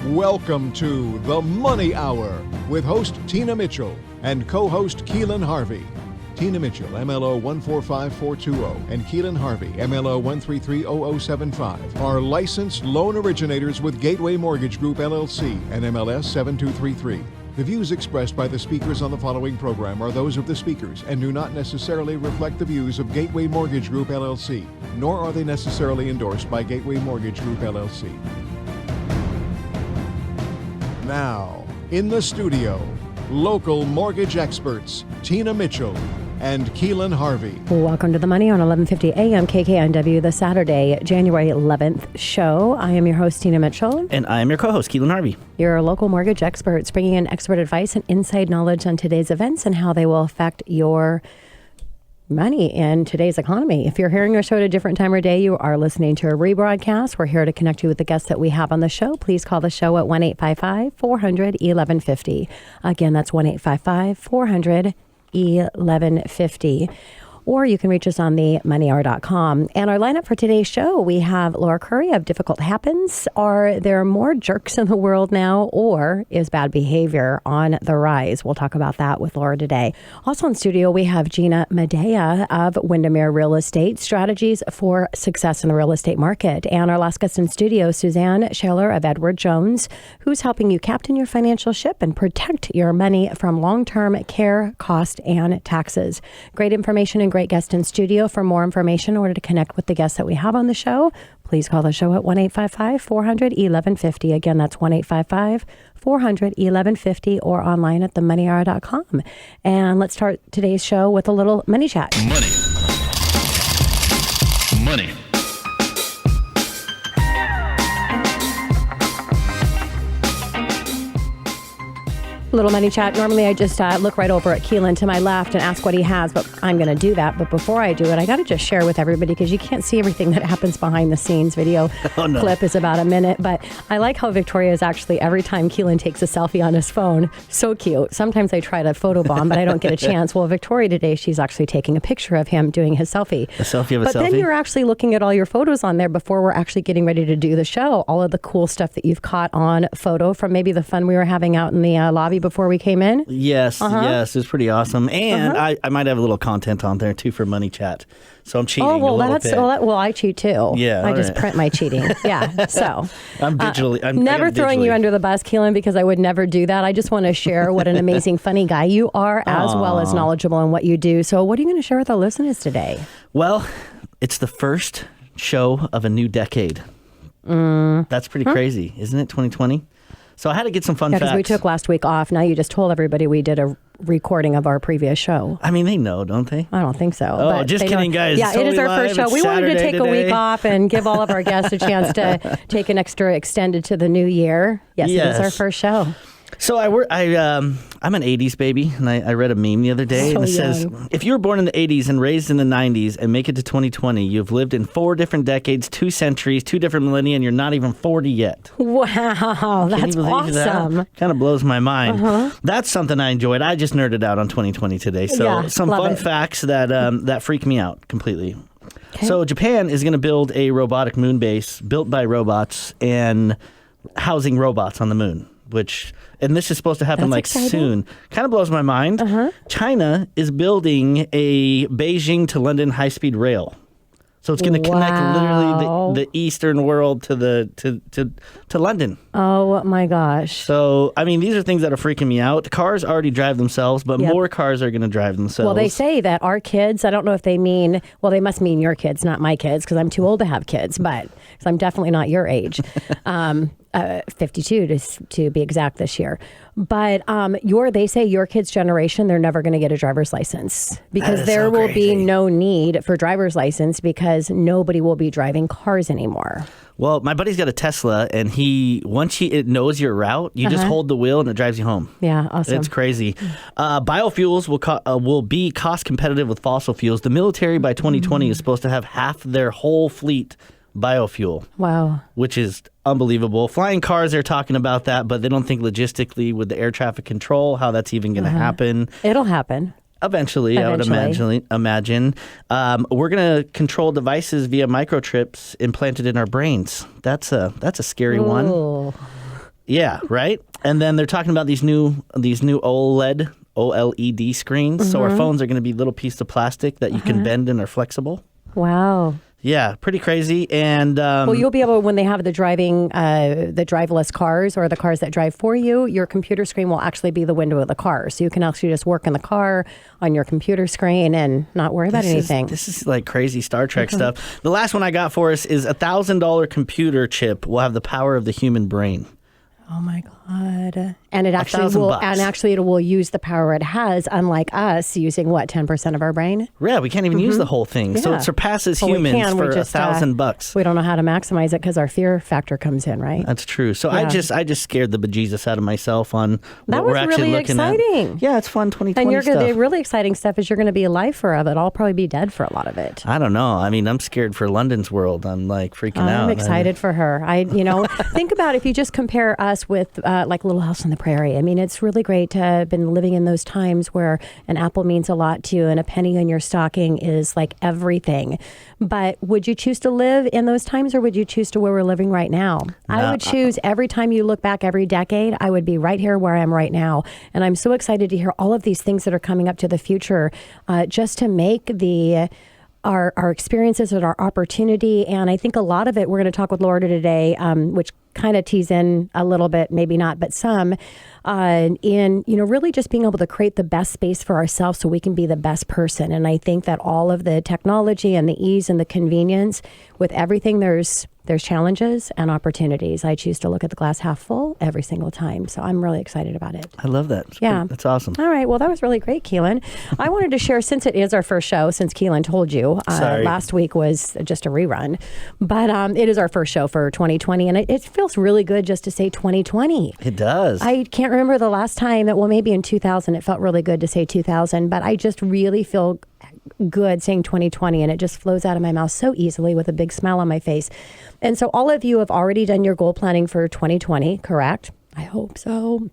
Welcome to The Money Hour with host Tina Mitchell and co-host Keelan Harvey. Tina Mitchell, MLO 145420, and Keelan Harvey, MLO 1330075, are licensed loan originators with Gateway Mortgage Group, LLC, and MLS 7233. The views expressed by the speakers on the following program are those of the speakers and do not necessarily reflect the views of Gateway Mortgage Group, LLC, nor are they necessarily endorsed by Gateway Mortgage Group, LLC. Now, in the studio, local mortgage experts Tina Mitchell and Keelan Harvey. Welcome to The Money on 1150 AM KKNW, the Saturday, January 11th show. I am your host, Tina Mitchell. And I am your co-host, Keelan Harvey. Your local mortgage experts bringing in expert advice and inside knowledge on today's events and how they will affect your money in today's economy. If you're hearing our show at a different time or day, you are listening to a rebroadcast. We're here to connect you with the guests that we have on the show. Please call the show at 1-855-400-1150. Again, that's 1-855-400-1150. Or you can reach us on themoneyhour.com. And our lineup for today's show, we have Laura Curry of Difficult Happens. Are there more jerks in the world now, or is bad behavior on the rise? We'll talk about that with Laura today. Also in studio, we have Gina Medea of Windermere Real Estate, Strategies for Success in the Real Estate Market. And our last guest in studio, Suzanne Scheller of Edward Jones, who's helping you captain your financial ship and protect your money from long-term care, cost, and taxes. Great information and great guest in studio. For more information, in order to connect with the guests that we have on the show, please call the show at 1-855-400-1150. Again, that's 1-855-400-1150 or online at themoneyhour.com. And let's start today's show with a little money chat. Money. Little money chat. Normally, I just look right over at Keelan to my left and ask what he has, but I'm going to do that. But before I do it, I got to just share with everybody because you can't see everything that happens behind the scenes. Video clip is about a minute, but I like how Victoria is actually, every time Keelan takes a selfie on his phone, so cute. Sometimes I try to photobomb, but I don't get a chance. Well, Victoria today, she's actually taking a picture of him doing his selfie. A selfie of a selfie? But then you're actually looking at all your photos on there before we're actually getting ready to do the show. All of the cool stuff that you've caught on photo from maybe the fun we were having out in the lobby before we came in. Yes, yes, it's pretty awesome. And I might have a little content on there too for Money Chat. So I'm cheating a little bit. Well, I cheat too. Yeah, I just print my cheating. Yeah, so. I'm never throwing you under the bus, Keelan, because I would never do that. I just want to share what an amazing, funny guy you are, as well as knowledgeable in what you do. So what are you going to share with our listeners today? Well, it's the first show of a new decade. That's pretty crazy, isn't it, 2020? So I had to get some fun facts. Because we took last week off. Now you just told everybody we did a recording of our previous show. I mean, they know, don't they? I don't think so. Oh, just kidding, guys. Yeah, it is our first show. We wanted to take a week off and give all of our guests a chance to take an extra extended to the new year. Yes, it is our first show. So I'm an 80s baby, and I read a meme the other day, and it says, if you were born in the 80s and raised in the 90s and make it to 2020, you've lived in 4 different decades, 2 centuries, 2 different millennia, and you're not even 40 yet. Wow, that's awesome. That? Kind of blows my mind. That's something I enjoyed. I just nerded out on 2020 today. So some fun facts that freak me out completely. Okay. So Japan is going to build a robotic moon base built by robots and housing robots on the moon, and this is supposed to happen soon. Kind of blows my mind. China is building a Beijing to London high-speed rail. So it's going to connect literally the eastern world to London. Oh my gosh. So, I mean, these are things that are freaking me out. Cars already drive themselves, but more cars are going to drive themselves. Well, they say that our kids, I don't know if they mean, well, they must mean your kids, not my kids, because I'm too old to have kids, but I'm definitely not your age. 52 to be exact this year. But they say your kids' generation, they're never going to get a driver's license because there will be no need for driver's license because nobody will be driving cars anymore. Well, my buddy's got a Tesla, and once it knows your route, you just hold the wheel and it drives you home. Yeah, awesome. It's crazy. Biofuels will be cost competitive with fossil fuels. The military by 2020 is supposed to have half their whole fleet biofuel. Wow. Which is unbelievable. Flying cars, they're talking about that, but they don't think logistically with the air traffic control how that's even going to happen. It'll happen. Eventually, I would imagine. We're going to control devices via microchips implanted in our brains. That's a scary one. Yeah, right? And then they're talking about these new OLED screens. So our phones are going to be little pieces of plastic that you can bend and are flexible. Wow. Yeah, pretty crazy. And well, you'll be able, when they have the driveless cars or the cars that drive for you, your computer screen will actually be the window of the car. So you can actually just work in the car on your computer screen and not worry about anything. This is like crazy Star Trek stuff. The last one I got for us is $1,000 computer chip will have the power of the human brain. Oh my God. And it actually it will use the power it has, unlike us using 10% of our brain? Yeah, we can't even use the whole thing. Yeah. So it surpasses humans for $1,000. We don't know how to maximize it because our fear factor comes in, right? That's true. So I just scared the bejesus out of myself on what we're actually looking at. That was really exciting. Yeah, it's fun 2020 and stuff. The really exciting stuff is you're going to be alive for it. I'll probably be dead for a lot of it. I don't know. I mean, I'm scared for London's world. I'm like freaking out. I'm excited for her. Think about if you just compare us with like Little House on the Prairie. I mean, it's really great to have been living in those times where an apple means a lot to you and a penny in your stocking is like everything. But would you choose to live in those times or would you choose to where we're living right now? No, I would choose every time you look back every decade, I would be right here where I am right now. And I'm so excited to hear all of these things that are coming up to the future just to make our experiences and our opportunity. And I think a lot of it, we're going to talk with Laura today, which kind of tease in a little bit, maybe not, but some, in, really just being able to create the best space for ourselves so we can be the best person. And I think that all of the technology and the ease and the convenience with everything, there's challenges and opportunities. I choose to look at the glass half full every single time. So I'm really excited about it. I love that. That's awesome. All right. Well, that was really great, Keelan. I wanted to share, since it is our first show, since Keelan told you, last week was just a rerun, but it is our first show for 2020. And it feels really good just to say 2020. It does. I can't remember the last time that, maybe in 2000, it felt really good to say 2000, but I just really feel good saying 2020, and it just flows out of my mouth so easily with a big smile on my face. And so all of you have already done your goal planning for 2020, correct? I hope so.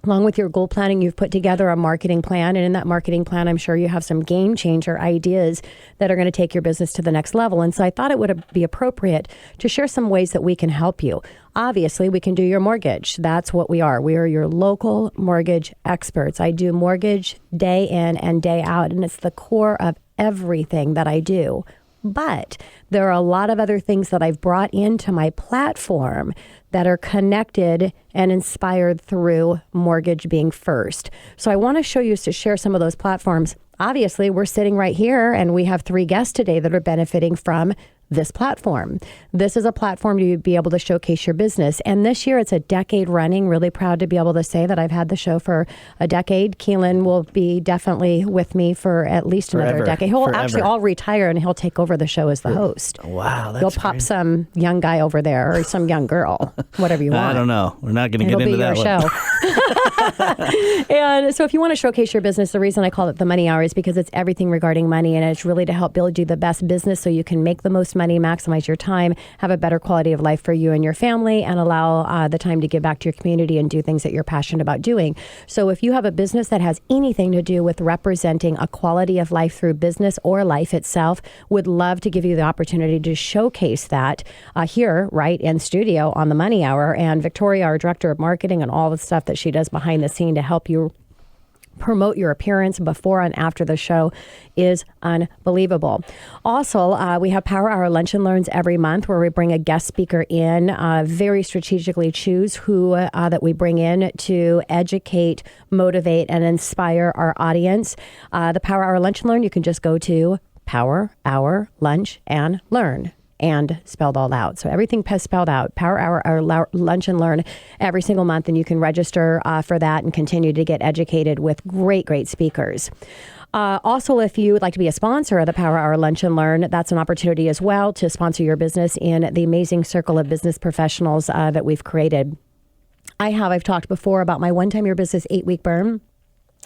Along with your goal planning, you've put together a marketing plan. And in that marketing plan, I'm sure you have some game changer ideas that are going to take your business to the next level. And so I thought it would be appropriate to share some ways that we can help you. Obviously, we can do your mortgage. That's what we are. We are your local mortgage experts. I do mortgage day in and day out, and it's the core of everything that I do. But there are a lot of other things that I've brought into my platform that are connected and inspired through mortgage being first. So I want to show you to share some of those platforms. Obviously, we're sitting right here and we have 3 guests today that are benefiting from this platform. This is a platform to be able to showcase your business. And this year, it's a decade running. Really proud to be able to say that I've had the show for a decade. Keelan will be definitely with me for at least another decade. I'll retire and he'll take over the show as the host. Wow, that's You'll pop great. Some young guy over there or some young girl, whatever you want. I don't know. We're not going to get into that one. It'll be your show. And so if you want to showcase your business, the reason I call it the Money Hour is because it's everything regarding money, and it's really to help build you the best business so you can make the most money, maximize your time, have a better quality of life for you and your family, and allow the time to give back to your community and do things that you're passionate about doing. So if you have a business that has anything to do with representing a quality of life through business or life itself, would love to give you the opportunity to showcase that here, right in studio on the Money Hour. And Victoria, our director of marketing, and all the stuff that she does behind the scene to help you promote your appearance before and after the show is unbelievable. Also, we have Power Hour Lunch and Learns every month where we bring a guest speaker in, very strategically choose who that we bring in to educate, motivate, and inspire our audience. The Power Hour Lunch and Learn, you can just go to Power Hour Lunch and Learn. And spelled all out. So everything spelled out. Power Hour or Lunch and Learn every single month. And you can register for that and continue to get educated with great, great speakers. Also, if you would like to be a sponsor of the Power Hour Lunch and Learn, that's an opportunity as well to sponsor your business in the amazing circle of business professionals that we've created. I've talked before about my One Time Your Business 8-week burn.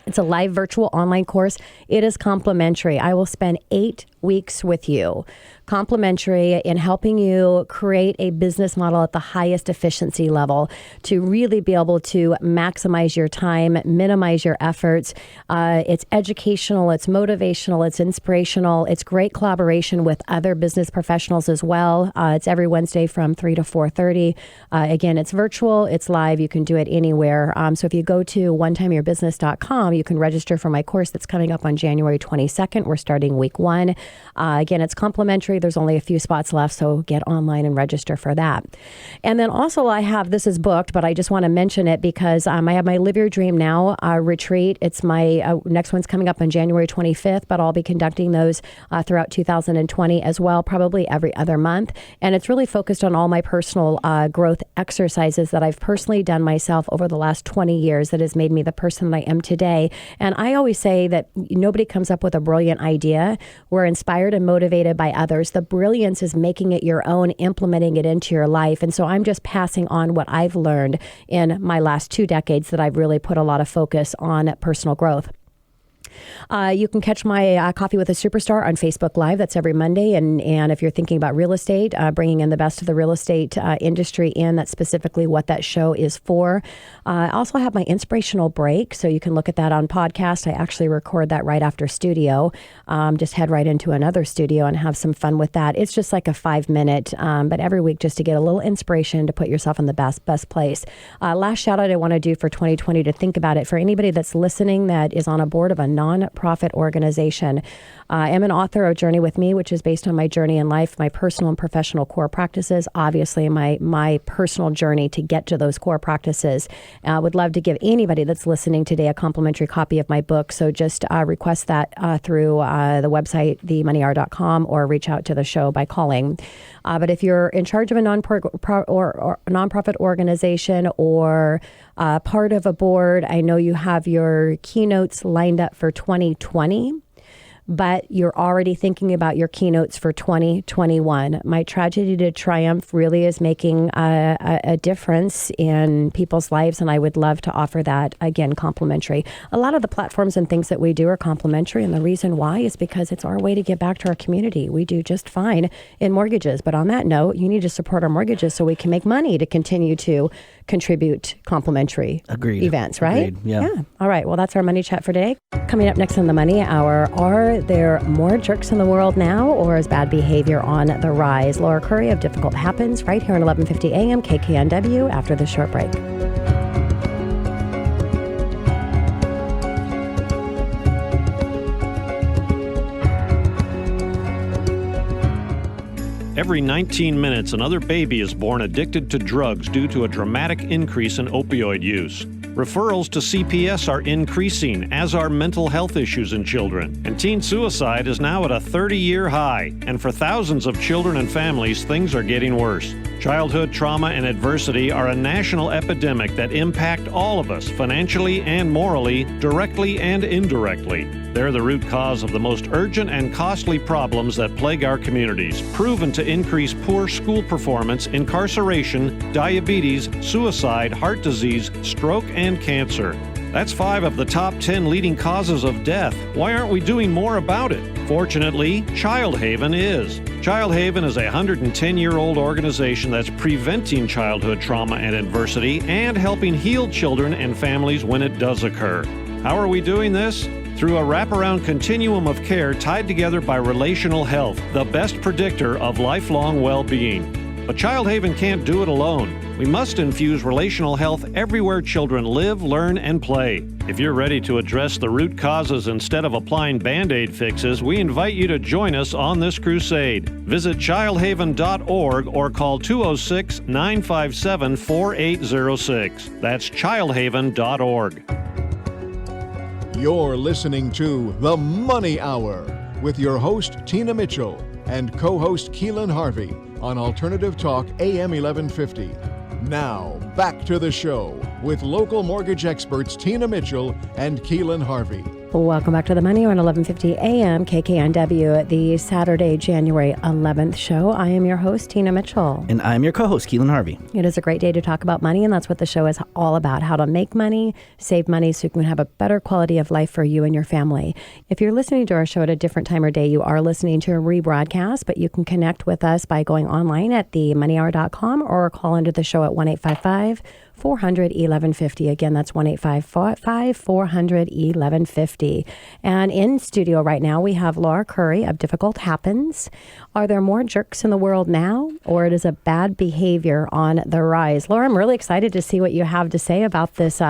It's a live virtual online course. It is complimentary. I will spend 8 weeks with you, complimentary, in helping you create a business model at the highest efficiency level to really be able to maximize your time, minimize your efforts. It's educational, it's motivational, it's inspirational. It's great collaboration with other business professionals as well. It's every Wednesday from 3 to 4:30. Again, it's virtual, it's live. You can do it anywhere. So if you go to onetimeyourbusiness.com, you can register for my course that's coming up on January 22nd. We're starting week 1. Again, it's complimentary. There's only a few spots left, so get online and register for that. And then also this is booked, but I just want to mention it because I have my Live Your Dream Now retreat. It's my next one's coming up on January 25th, but I'll be conducting those throughout 2020 as well, probably every other month. And it's really focused on all my personal growth exercises that I've personally done myself over the last 20 years that has made me the person that I am today. And I always say that nobody comes up with a brilliant idea. We're inspired and motivated by others. The brilliance is making it your own, implementing it into your life. And so I'm just passing on what I've learned in my last 2 decades that I've really put a lot of focus on personal growth. You can catch my Coffee with a Superstar on Facebook Live. That's every Monday. And if you're thinking about real estate, bringing in the best of the real estate industry in, that's specifically what that show is for. I also have my inspirational break, so you can look at that on podcast. I actually record that right after studio. Just head right into another studio and have some fun with that. It's just like a 5-minute, but every week just to get a little inspiration to put yourself in the best place. Last shout out I want to do for 2020 to think about it for anybody that's listening that is on a board of a non-profit organization. I am an author of Journey with Me, which is based on my journey in life, my personal and professional core practices, obviously my personal journey to get to those core practices. I would love to give anybody that's listening today a complimentary copy of my book. So just request that through the website, themoneyhour.com, or reach out to the show by calling. But if you're in charge of a nonprofit organization or part of a board, I know you have your keynotes lined up for 2020. But you're already thinking about your keynotes for 2021. My Tragedy to Triumph really is making a difference in people's lives, and I would love to offer that, again, complimentary. A lot of the platforms and things that we do are complimentary, and the reason why is because it's our way to give back to our community. We do just fine in mortgages, but on that note, you need to support our mortgages so we can make money to continue to contribute complimentary events, right? Agreed. Yeah. All right, well, that's our money chat for today. Coming up next on the Money Hour, are there more jerks in the world now, or is bad behavior on the rise? Laura Curry of Difficult Happens right here on 1150 AM KKNW after the short break. Every 19 minutes, another baby is born addicted to drugs due to a dramatic increase in opioid use. Referrals to CPS are increasing, as are mental health issues in children. And teen suicide is now at a 30-year high. And for thousands of children and families, things are getting worse. Childhood trauma and adversity are a national epidemic that impact all of us, financially and morally, directly and indirectly. They're the root cause of the most urgent and costly problems that plague our communities, proven to increase poor school performance, incarceration, diabetes, suicide, heart disease, stroke, and cancer. That's 5 of the top 10 leading causes of death. Why aren't we doing more about it? Fortunately, Child Haven is. Child Haven is a 110-year-old organization that's preventing childhood trauma and adversity and helping heal children and families when it does occur. How are we doing this? Through a wraparound continuum of care tied together by relational health, the best predictor of lifelong well-being. But Child Haven can't do it alone. We must infuse relational health everywhere children live, learn, and play. If you're ready to address the root causes instead of applying Band-Aid fixes, we invite you to join us on this crusade. Visit childhaven.org or call 206-957-4806. That's childhaven.org. You're listening to The Money Hour with your host, Tina Mitchell, and co-host Keelan Harvey on Alternative Talk AM 1150. Now, back to the show with local mortgage experts Tina Mitchell and Keelan Harvey. Welcome back to The Money on 1150 AM KKNW, the Saturday, January 11th show. I am your host, Tina Mitchell. And I'm your co-host, Keelan Harvey. It is a great day to talk about money, and that's what the show is all about, how to make money, save money so you can have a better quality of life for you and your family. If you're listening to our show at a different time or day, you are listening to a rebroadcast, but you can connect with us by going online at themoneyhour.com or call into the show at 1-855-400-1150. Again, that's 1-855-400-1150. And in studio right now, we have Laura Curry of Difficult Happens. Are there more jerks in the world now, or is a bad behavior on the rise? Laura, I'm really excited to see what you have to say about this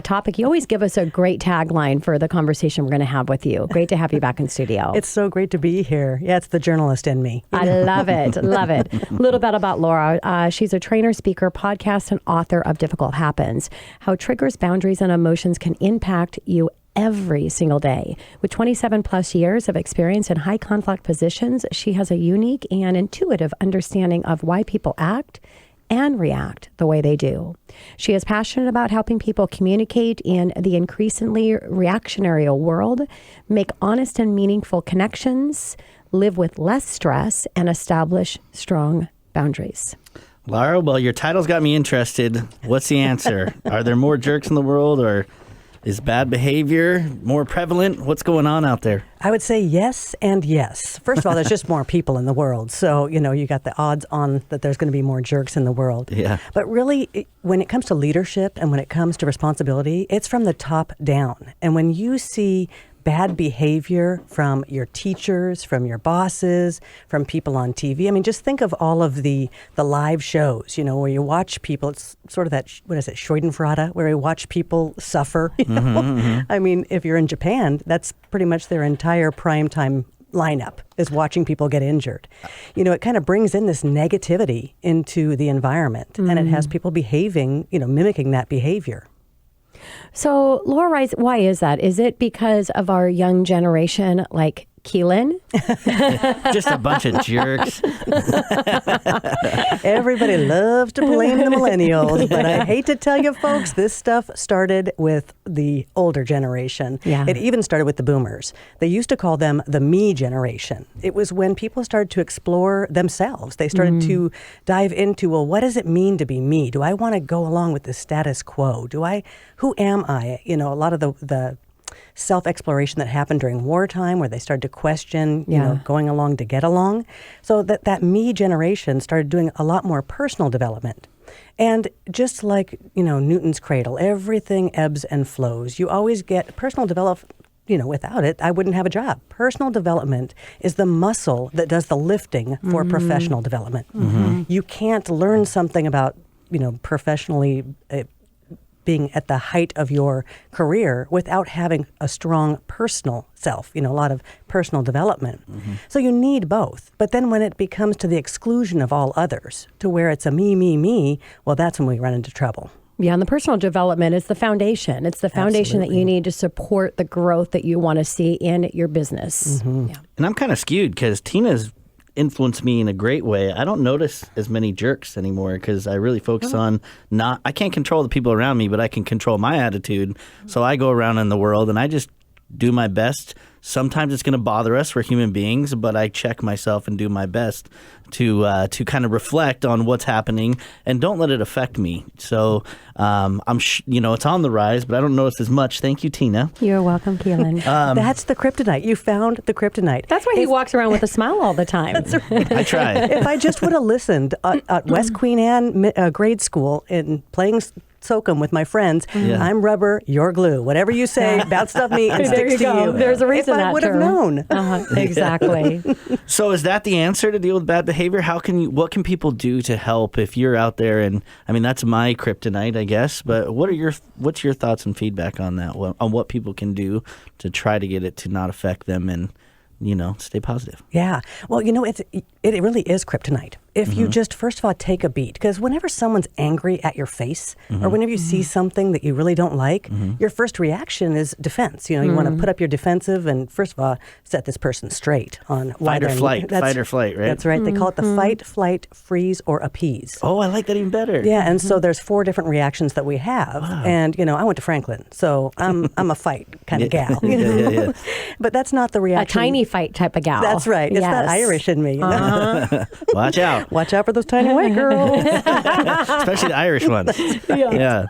topic. You always give us a great tagline for the conversation we're going to have with you. Great to have you back in studio. It's so great to be here. Yeah, it's the journalist in me. I love it. Love it. A little bit about Laura. She's a trainer, speaker, podcast, and author of Difficult Happens: How Triggers, Boundaries, and Emotions Can Impact You Every Single Day. With 27 plus years of experience in high conflict positions, she has a unique and intuitive understanding of why people act and react the way they do. She is passionate about helping people communicate in the increasingly reactionary world, make honest and meaningful connections, live with less stress, and establish strong boundaries. Laura, well, your title's got me interested. What's the answer? Are there more jerks in the world, or is bad behavior more prevalent? What's going on out there? I would say yes and yes. First of all, there's just more people in the world. So, you got the odds on that there's going to be more jerks in the world. Yeah. But really, when it comes to leadership and when it comes to responsibility, it's from the top down. And when you see bad behavior from your teachers, from your bosses, from people on TV. I mean, just think of all of the live shows, where you watch people. It's sort of that, Schadenfreude, where you watch people suffer. Mm-hmm. I mean, if you're in Japan, that's pretty much their entire primetime lineup is watching people get injured. It kind of brings in this negativity into the environment, and it has people behaving, mimicking that behavior. So, Laura, why is that? Is it because of our young generation, like Keelan? Just a bunch of jerks. Everybody loves to blame the millennials, but I hate to tell you folks, this stuff started with the older generation. Yeah. It even started with the boomers. They used to call them the me generation. It was when people started to explore themselves. They started to dive into, well, what does it mean to be me? Do I want to go along with the status quo? Who am I? A lot of the self-exploration that happened during wartime, where they started to question, going along to get along. So that me generation started doing a lot more personal development. And just like, Newton's cradle, everything ebbs and flows. You always get personal development. Without it, I wouldn't have a job. Personal development is the muscle that does the lifting for professional development. You can't learn something about, professionally being at the height of your career without having a strong personal self, a lot of personal development. So you need both. But then when it becomes to the exclusion of all others, to where it's a me, well, that's when we run into trouble. Yeah, and the personal development is the foundation. It's the foundation that you need to support the growth that you want to see in your business. Yeah. And I'm kind of skewed because Tina's influenced me in a great way. I don't notice as many jerks anymore because I really focus on I can't control the people around me, but I can control my attitude. So I go around in the world and I just do my best. Sometimes it's going to bother us. We're human beings, but I check myself and do my best to kind of reflect on what's happening and don't let it affect me. So it's on the rise, but I don't notice as much. Thank you, Tina. You're welcome, Keelan. That's the kryptonite. You found the kryptonite. That's why he walks around with a smile all the time. I try. If I just would have listened at West Queen Anne grade school in playing Soakum with my friends, I'm rubber, you're glue. Whatever you say, bounce off me and sticks to you. There's a reason if I would have known. Exactly. So is that the answer to deal with bad behavior? What can people do to help if you're out there? And I mean, that's my kryptonite, I guess. But what's your thoughts and feedback on that? On what people can do to try to get it to not affect them and stay positive? Yeah. Well, it really is kryptonite. if you just, first of all, take a beat. Because whenever someone's angry at your face, or whenever you see something that you really don't like, your first reaction is defense. You want to put up your defensive and, first of all, set this person straight on why Fight or flight. Fight or flight, right? That's right. They call it the fight, flight, freeze, or appease. Oh, I like that even better. Yeah, and so there's 4 different reactions that we have. Wow. And, I went to Franklin, so I'm a fight kind of gal. Yeah. But that's not the reaction. A tiny fight type of gal. That's right. It's that Irish in me. Watch out. Watch out for those tiny white girls. Especially the Irish ones. Yeah.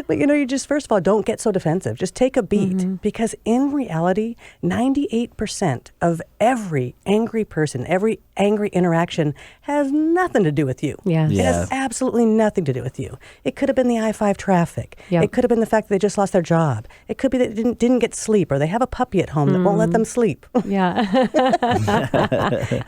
But, you just, first of all, don't get so defensive. Just take a beat. Because in reality, 98% of every angry person, every angry interaction has nothing to do with you. Yes. It has absolutely nothing to do with you. It could have been the I-5 traffic. Yep. It could have been the fact that they just lost their job. It could be that they didn't get sleep, or they have a puppy at home that won't let them sleep. Yeah.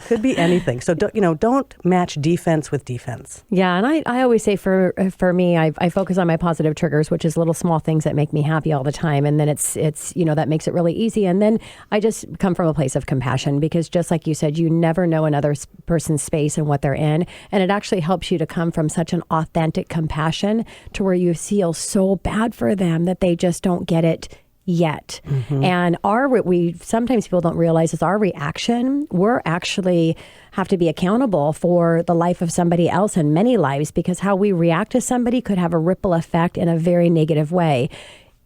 Could be anything. So, don't match defense with defense. Yeah, and I always say for me, I focus on my positive triggers, which is little small things that make me happy all the time, and then it's that makes it really easy. And then I just come from a place of compassion, because just like you said, you never know another person's space and what they're in, and it actually helps you to come from such an authentic compassion to where you feel so bad for them that they just don't get it yet. And we sometimes people don't realize is our reaction. We're actually have to be accountable for the life of somebody else and many lives, because how we react to somebody could have a ripple effect in a very negative way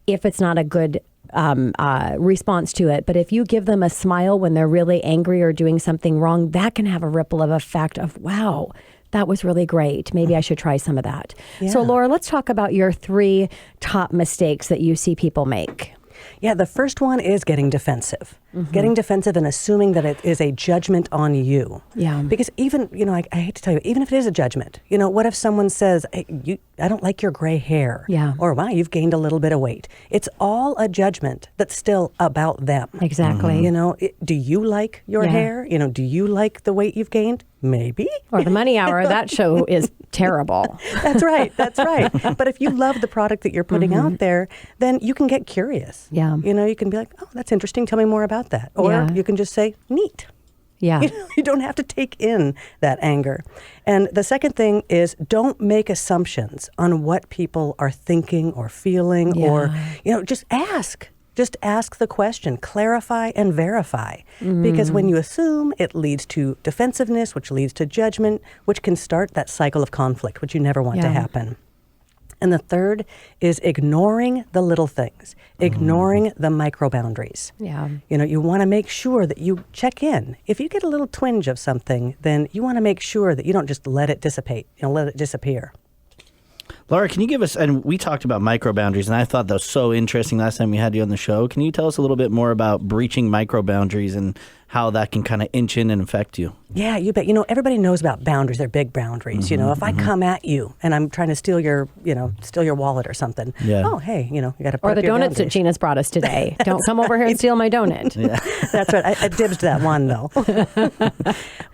if it's not a good response to it. But if you give them a smile when they're really angry or doing something wrong, that can have a ripple of effect of, wow, that was really great. Maybe I should try some of that. Yeah. So Laura, let's talk about your 3 top mistakes that you see people make. Yeah, the first one is getting defensive. Getting defensive and assuming that it is a judgment on you. Yeah. Because even, I hate to tell you, even if it is a judgment, what if someone says, hey, I don't like your gray hair. Yeah. Or, wow, you've gained a little bit of weight. It's all a judgment that's still about them. Exactly. Do you like your hair? Do you like the weight you've gained? Maybe. Or the Money Hour, that show is terrible. That's right. But if you love the product that you're putting out there, then you can get curious. Yeah. You can be like, oh, that's interesting. Tell me more about that. Or you can just say, neat. Yeah. You don't have to take in that anger. And the second thing is, don't make assumptions on what people are thinking or feeling, or, just ask. Just ask the question, clarify and verify. Because when you assume, it leads to defensiveness, which leads to judgment, which can start that cycle of conflict, which you never want to happen. And the third is ignoring the little things, ignoring the micro boundaries. Yeah. You want to make sure that you check in. If you get a little twinge of something, then you want to make sure that you don't just let it dissipate, let it disappear. Laura, can you give us, and we talked about micro boundaries, and I thought that was so interesting last time we had you on the show. Can you tell us a little bit more about breaching micro boundaries and how that can kind of inch in and affect you? Yeah, you bet. Everybody knows about boundaries. They're big boundaries. If I come at you and I'm trying to steal your wallet or something. Yeah. Oh, hey, you got to put or up the your donuts boundaries. that Ginas brought us today. Don't come over here and steal my donut. Yeah. That's right. I dibbed that one, though.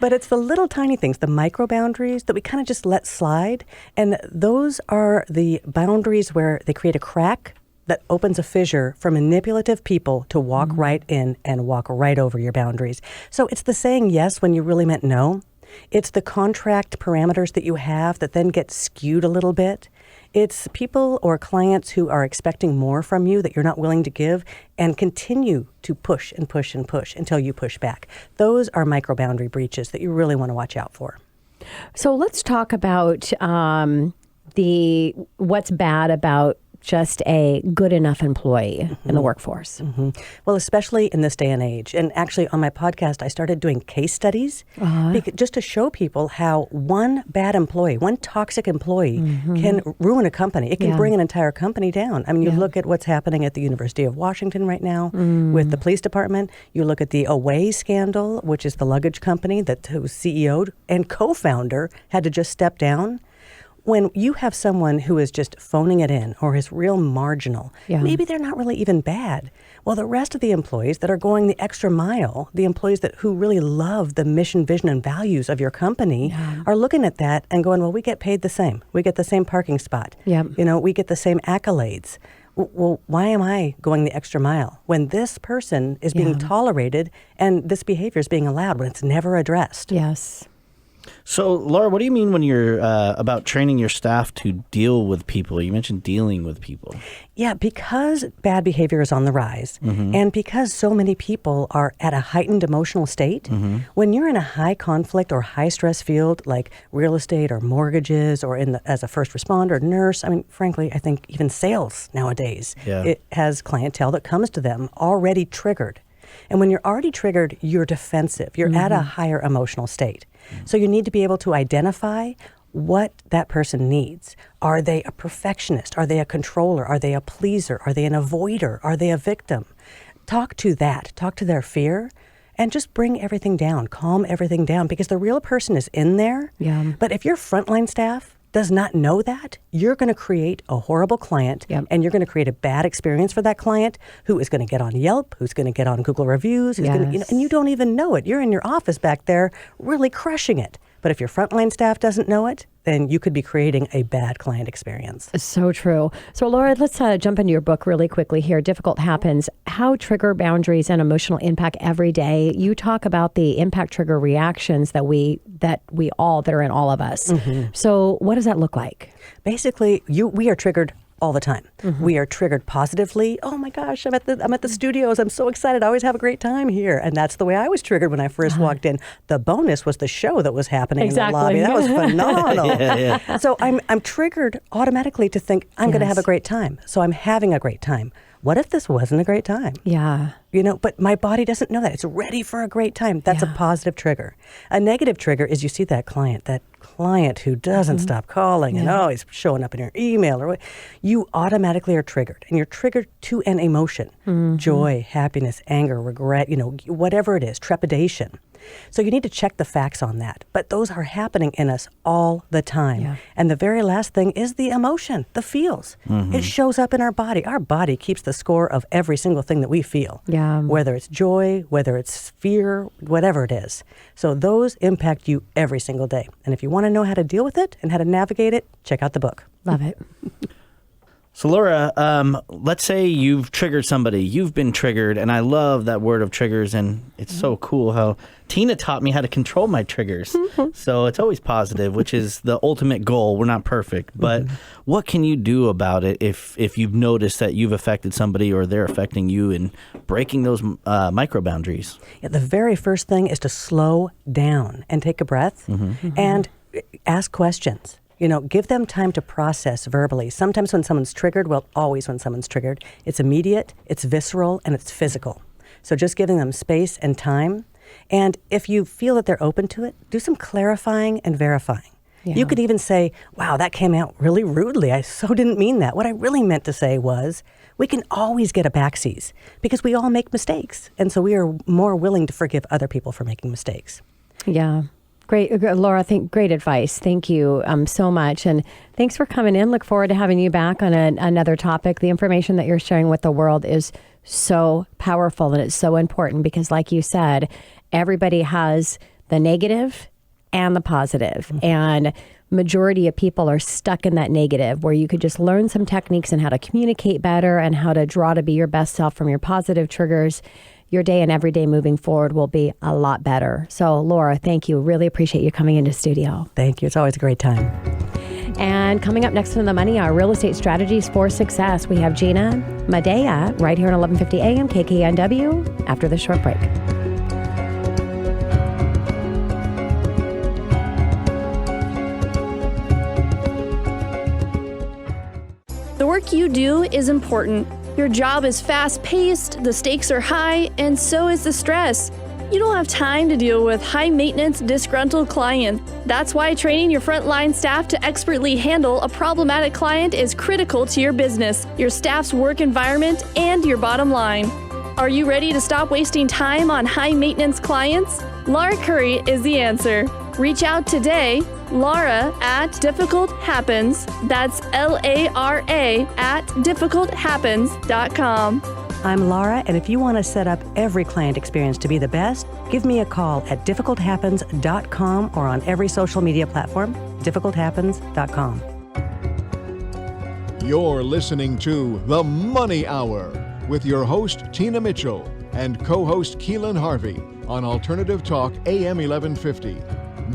But it's the little tiny things, the micro boundaries that we kind of just let slide. And those are the boundaries where they create a crack that opens a fissure for manipulative people to walk right in and walk right over your boundaries. So it's the saying yes when you really meant no. It's the contract parameters that you have that then get skewed a little bit. It's people or clients who are expecting more from you that you're not willing to give and continue to push and push and push until you push back. Those are micro boundary breaches that you really want to watch out for. So let's talk about what's bad about just a good enough employee in the workforce. Well, especially in this day and age. And actually on my podcast, I started doing case studies just to show people how one bad employee, one toxic employee can ruin a company. It can bring an entire company down. I mean, you look at what's happening at the University of Washington right now with the police department. You look at the Away scandal, which is the luggage company whose CEO and co-founder had to just step down. When you have someone who is just phoning it in or is real marginal, maybe they're not really even bad. Well, the rest of the employees that are going the extra mile, the employees who really love the mission, vision, and values of your company are looking at that and going, well, we get paid the same. We get the same parking spot. We get the same accolades. Well, why am I going the extra mile when this person is being tolerated and this behavior is being allowed when it's never addressed? Yes. So, Laura, what do you mean when you're about training your staff to deal with people? You mentioned dealing with people. Yeah, because bad behavior is on the rise, and because so many people are at a heightened emotional state, when you're in a high conflict or high stress field like real estate or mortgages or as a first responder, nurse, I mean, frankly, I think even sales nowadays, it has clientele that comes to them already triggered. And when you're already triggered, you're defensive. You're at a higher emotional state. So you need to be able to identify what that person needs. Are they a perfectionist? Are they a controller? Are they a pleaser? Are they an avoider? Are they a victim? Talk to that. Talk to their fear and just bring everything down. Calm everything down because the real person is in there. Yeah. But if your frontline staff does not know that, you're going to create a horrible client and you're going to create a bad experience for that client who is going to get on Yelp, who's going to get on Google reviews, who's going to, and you don't even know it. You're in your office back there really crushing it. But if your frontline staff doesn't know it, then you could be creating a bad client experience. So true. So, Laura, let's jump into your book really quickly here. Difficult Happens, How Trigger Boundaries and Emotional Impact Every Day. You talk about the impact trigger reactions that are in all of us. So what does that look like? Basically, we are triggered all the time. We are triggered positively. Oh my gosh, I'm at the studios. I'm so excited. I always have a great time here. And that's the way I was triggered when I first walked in. The bonus was the show that was happening in the lobby. That was phenomenal. So I'm triggered automatically to think I'm going to have a great time. So I'm having a great time. What if this wasn't a great time? Yeah. But my body doesn't know that. It's ready for a great time. That's a positive trigger. A negative trigger is you see that client who doesn't stop calling and he's showing up in your email or what. You automatically are triggered, and you're triggered to an emotion, joy, happiness, anger, regret, whatever it is, trepidation. So you need to check the facts on that. But those are happening in us all the time. Yeah. And the very last thing is the emotion, the feels. It shows up in our body. Our body keeps the score of every single thing that we feel. Yeah. Whether it's joy, whether it's fear, whatever it is. So those impact you every single day. And if you want to know how to deal with it and how to navigate it, check out the book. Love it. So, Laura, let's say you've triggered somebody. You've been triggered, and I love that word of triggers, and it's so cool how Tina taught me how to control my triggers. So it's always positive, which is the ultimate goal. We're not perfect, but what can you do about it if you've noticed that you've affected somebody or they're affecting you and breaking those micro boundaries? Yeah, the very first thing is to slow down and take a breath and ask questions. Give them time to process verbally. Sometimes when someone's triggered, always when someone's triggered, it's immediate, it's visceral, and it's physical. So just giving them space and time. And if you feel that they're open to it, do some clarifying and verifying. Yeah. You could even say, wow, that came out really rudely. I so didn't mean that. What I really meant to say was, we can always get a backseas because we all make mistakes. And so we are more willing to forgive other people for making mistakes. Yeah. Great, Laura, great advice. Thank you so much. And thanks for coming in. Look forward to having you back on another topic. The information that you're sharing with the world is so powerful and it's so important because, like you said, everybody has the negative and the positive. And majority of people are stuck in that negative where you could just learn some techniques on how to communicate better and how to draw to be your best self from your positive triggers. Your day and every day moving forward will be a lot better. So, Laura, thank you. Really appreciate you coming into studio. Thank you. It's always a great time. And coming up next in The Money Hour, Real Estate Strategies for Success, we have Gina Medea right here on 1150 AM KKNW after the short break. The work you do is important. Your job is fast-paced, the stakes are high, and so is the stress. You don't have time to deal with high-maintenance, disgruntled clients. That's why training your frontline staff to expertly handle a problematic client is critical to your business, your staff's work environment, and your bottom line. Are you ready to stop wasting time on high-maintenance clients? Laura Curry is the answer. Reach out today, Laura at Difficult Happens. That's LARA at difficulthappens.com. I'm Laura, and if you want to set up every client experience to be the best, give me a call at difficulthappens.com or on every social media platform, difficulthappens.com. You're listening to The Money Hour with your host, Tina Mitchell, and co-host Keelan Harvey on Alternative Talk AM 1150.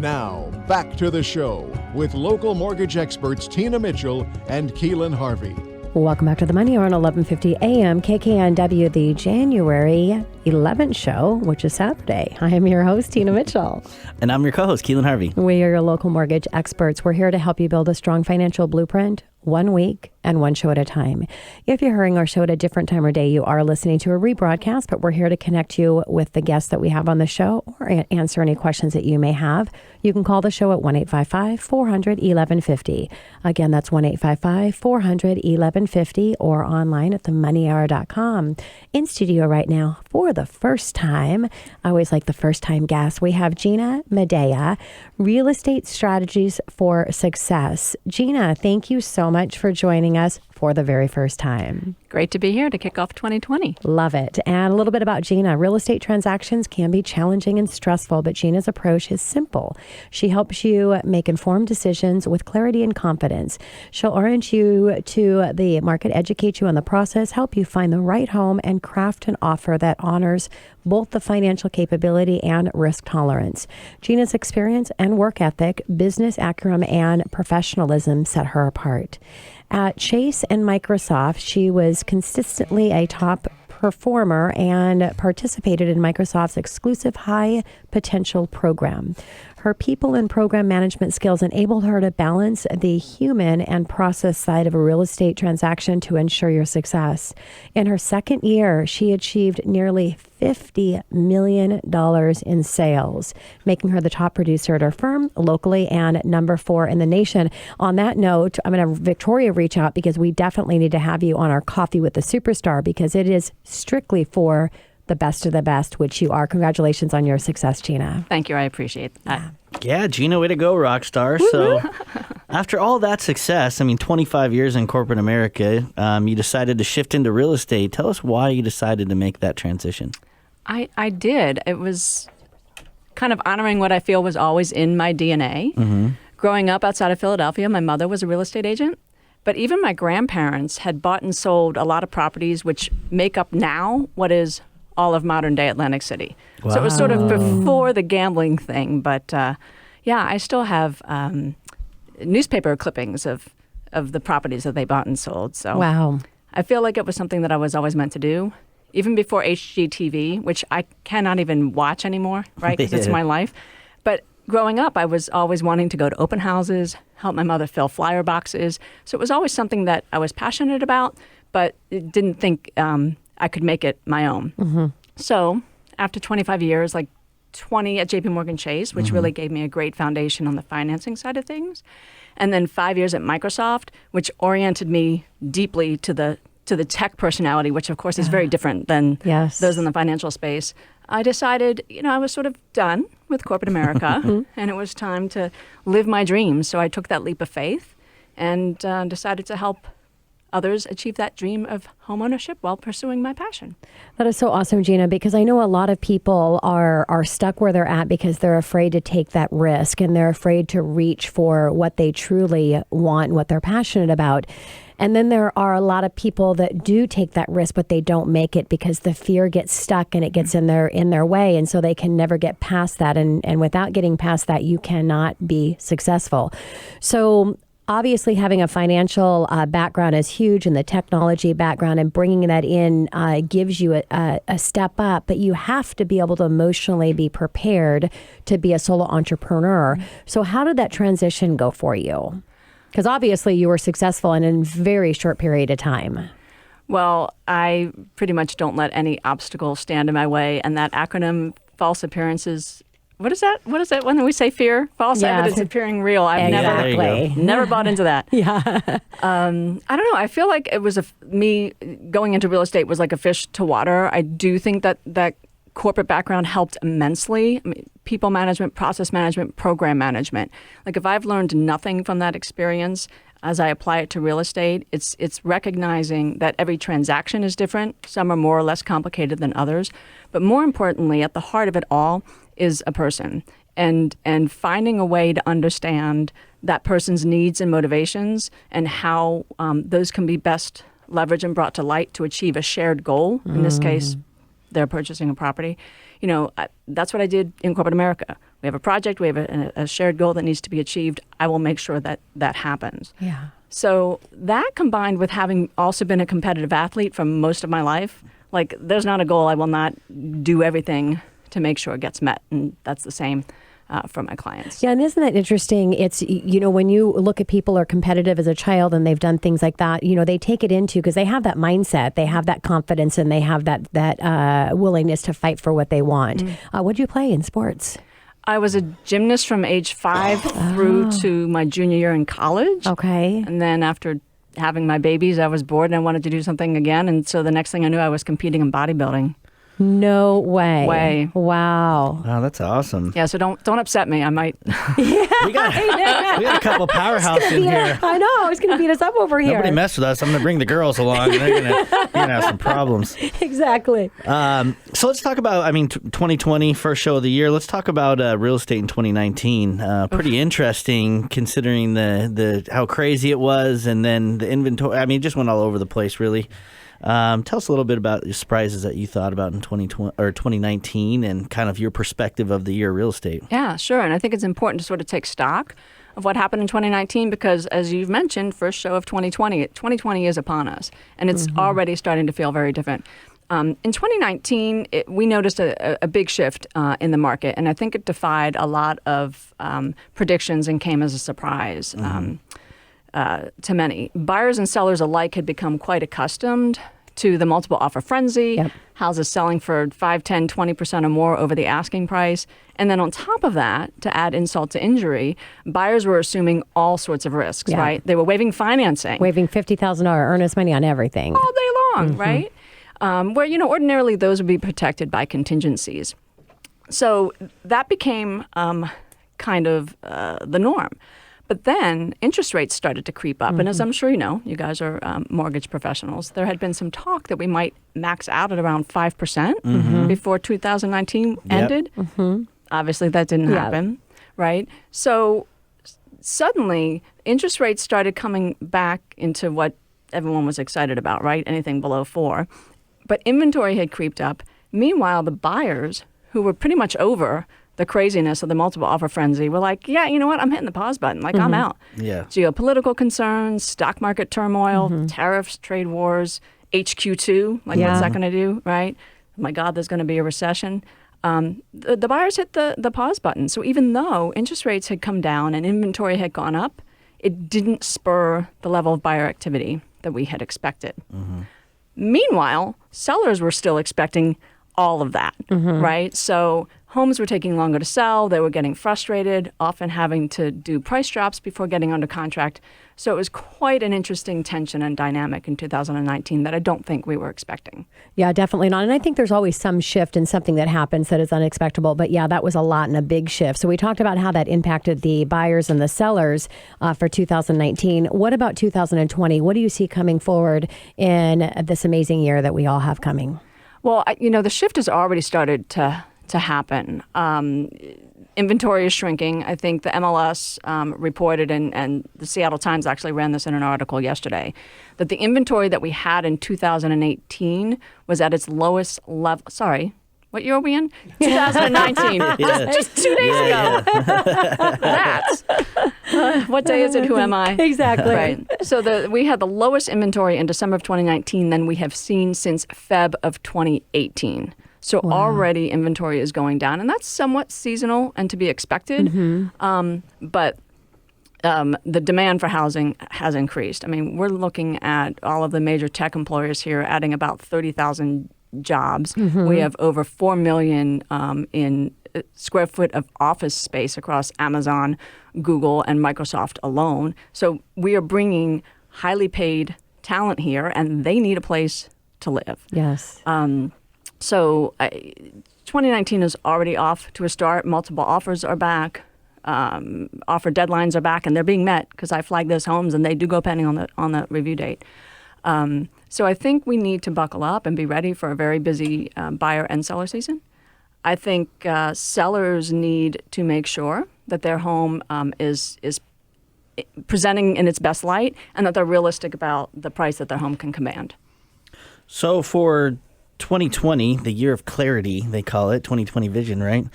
Now, back to the show with local mortgage experts Tina Mitchell and Keelan Harvey. Welcome back to the Money Hour on 1150 AM KKNW, the January 11th show, which is Saturday. I am your host, Tina Mitchell. And I'm your co-host, Keelan Harvey. We are your local mortgage experts. We're here to help you build a strong financial blueprint, 1 week and one show at a time. If you're hearing our show at a different time or day, you are listening to a rebroadcast, but we're here to connect you with the guests that we have on the show or answer any questions that you may have. You can call the show at 1-855-400-1150. Again, that's 1-855-400-1150 or online at themoneyhour.com. In studio right now for the first time, I always like the first time guests, we have Gina Medea, Real Estate Strategies for Success. Gina, thank you so much for joining us for the very first time. Great to be here to kick off 2020. Love it. And a little bit about Gina. Real estate transactions can be challenging and stressful, but Gina's approach is simple. She helps you make informed decisions with clarity and confidence. She'll orient you to the market, educate you on the process, help you find the right home, and craft an offer that honors both the financial capability and risk tolerance. Gina's experience and work ethic, business acumen, and professionalism set her apart. At Chase and Microsoft, she was consistently a top performer and participated in Microsoft's exclusive high potential program. Her people and program management skills enabled her to balance the human and process side of a real estate transaction to ensure your success. In her second year, she achieved nearly $50 million in sales, making her the top producer at her firm locally and number 4 in the nation. On that note, I'm going to have Victoria reach out because we definitely need to have you on our Coffee with the Superstar because it is strictly for the best of the best, which you are. Congratulations on your success, Gina. Thank you. I appreciate that. Yeah, Gina, way to go, rock star. So after all that success, 25 years in corporate America, you decided to shift into real estate. Tell us why you decided to make that transition. I did. It was kind of honoring what I feel was always in my DNA. Mm-hmm. Growing up outside of Philadelphia, my mother was a real estate agent. But even my grandparents had bought and sold a lot of properties which make up now what is all of modern-day Atlantic City. Wow. So it was sort of before the gambling thing. But, I still have newspaper clippings of the properties that they bought and sold. So wow. I feel like it was something that I was always meant to do. Even before HGTV, which I cannot even watch anymore, right, because it's my life. But growing up, I was always wanting to go to open houses, help my mother fill flyer boxes. So it was always something that I was passionate about, but didn't think I could make it my own. Mm-hmm. So after 25 years, like 20 at JP Morgan Chase, which really gave me a great foundation on the financing side of things, and then 5 years at Microsoft, which oriented me deeply to the tech personality, which of course is very different than those in the financial space. I decided, I was sort of done with corporate America and it was time to live my dreams. So I took that leap of faith and decided to help others achieve that dream of homeownership while pursuing my passion. That is so awesome, Gina, because I know a lot of people are stuck where they're at because they're afraid to take that risk and they're afraid to reach for what they truly want, what they're passionate about. And then there are a lot of people that do take that risk, but they don't make it because the fear gets stuck and it gets in their way. And so they can never get past that. And without getting past that, you cannot be successful. So obviously having a financial background is huge, and the technology background and bringing that in gives you a step up, but you have to be able to emotionally be prepared to be a solo entrepreneur. So how did that transition go for you? Because obviously you were successful in a very short period of time. Well, I pretty much don't let any obstacle stand in my way. And that acronym, false appearances, what is that? What is that when we say fear? False evidence appearing real. I've never bought into that. I don't know. I feel like it was me going into real estate was like a fish to water. I do think that corporate background helped immensely. People management, process management, program management. Like if I've learned nothing from that experience as I apply it to real estate, it's recognizing that every transaction is different. Some are more or less complicated than others. But more importantly, at the heart of it all is a person. And finding a way to understand that person's needs and motivations and how those can be best leveraged and brought to light to achieve a shared goal. In this case, they're purchasing a property. That's what I did in corporate America. We have a project, we have a shared goal that needs to be achieved. I will make sure that that happens. Yeah. So that combined with having also been a competitive athlete for most of my life, like there's not a goal I will not do everything to make sure it gets met. And that's the same for my clients. Yeah, and isn't that interesting? It's, when you look at people who are competitive as a child and they've done things like that, they take it into, because they have that mindset, they have that confidence, and they have that willingness to fight for what they want. What do you play in sports? I was a gymnast from age 5 through to my junior year in college. Okay. And then after having my babies, I was bored and I wanted to do something again. And so the next thing I knew, I was competing in bodybuilding. No way. Wow. Wow, that's awesome. Yeah, so don't upset me. I might. We got a couple powerhouses in here. I know. It's going to beat us up over here. Nobody mess with us. I'm going to bring the girls along. And they're going to have some problems. Exactly. So let's talk about, 2020, first show of the year. Let's talk about real estate in 2019. Pretty interesting considering the how crazy it was, and then the inventory. It just went all over the place, really. Tell us a little bit about the surprises that you thought about in 2020 or 2019 and kind of your perspective of the year of real estate. Yeah, sure. And I think it's important to sort of take stock of what happened in 2019 because, as you've mentioned, first show of 2020 is upon us, and it's already starting to feel very different. In 2019, we noticed a big shift in the market, and I think it defied a lot of predictions and came as a surprise. To many. Buyers and sellers alike had become quite accustomed to the multiple offer frenzy, houses selling for 5, 10, 20% or more over the asking price. And then on top of that, to add insult to injury, buyers were assuming all sorts of risks, right? They were waiving financing. Waiving $50,000 earnest money on everything. All day long, right? Where, ordinarily those would be protected by contingencies. So that became kind of the norm. But then interest rates started to creep up. And as I'm sure you know, you guys are mortgage professionals, there had been some talk that we might max out at around 5% before 2019 ended. Obviously, that didn't happen, right? So suddenly, interest rates started coming back into what everyone was excited about, right? Anything below 4. But inventory had creeped up. Meanwhile, the buyers, who were pretty much over the craziness of the multiple offer frenzy, were like, yeah, you know what? I'm hitting the pause button. Like, I'm out. Yeah. Geopolitical concerns, stock market turmoil, tariffs, trade wars, HQ2. Like, what's that going to do, right? Oh my God, there's going to be a recession. The buyers hit the pause button. So even though interest rates had come down and inventory had gone up, it didn't spur the level of buyer activity that we had expected. Meanwhile, sellers were still expecting all of that, right? So homes were taking longer to sell. They were getting frustrated, often having to do price drops before getting under contract. So it was quite an interesting tension and dynamic in 2019 that I don't think we were expecting. Yeah, definitely not. And I think there's always some shift in something that happens that is unexpected. But yeah, that was a lot and a big shift. So we talked about how that impacted the buyers and the sellers for 2019. What about 2020? What do you see coming forward in this amazing year that we all have coming? Well, the shift has already started to happen. Inventory is shrinking. I think the MLS reported, and the Seattle Times actually ran this in an article yesterday, that the inventory that we had in 2018 was at its lowest level. Sorry, what year are we in? 2019. Just 2 days ago. That's what day is it? Who am I? Exactly. Right. So we had the lowest inventory in December of 2019 than we have seen since Feb of 2018. So already inventory is going down, and that's somewhat seasonal and to be expected. But the demand for housing has increased. I mean, we're looking at all of the major tech employers here adding about 30,000 jobs. We have over 4 million in square foot of office space across Amazon, Google, and Microsoft alone. So we are bringing highly paid talent here, and they need a place to live. Yes. So 2019 is already off to a start. Multiple offers are back. Offer deadlines are back, and they're being met because I flagged those homes, and they do go pending on the review date. So I think we need to buckle up and be ready for a very busy buyer and seller season. I think sellers need to make sure that their home is presenting in its best light and that they're realistic about the price that their home can command. So for 2020, the year of clarity, they call it 2020 vision, right?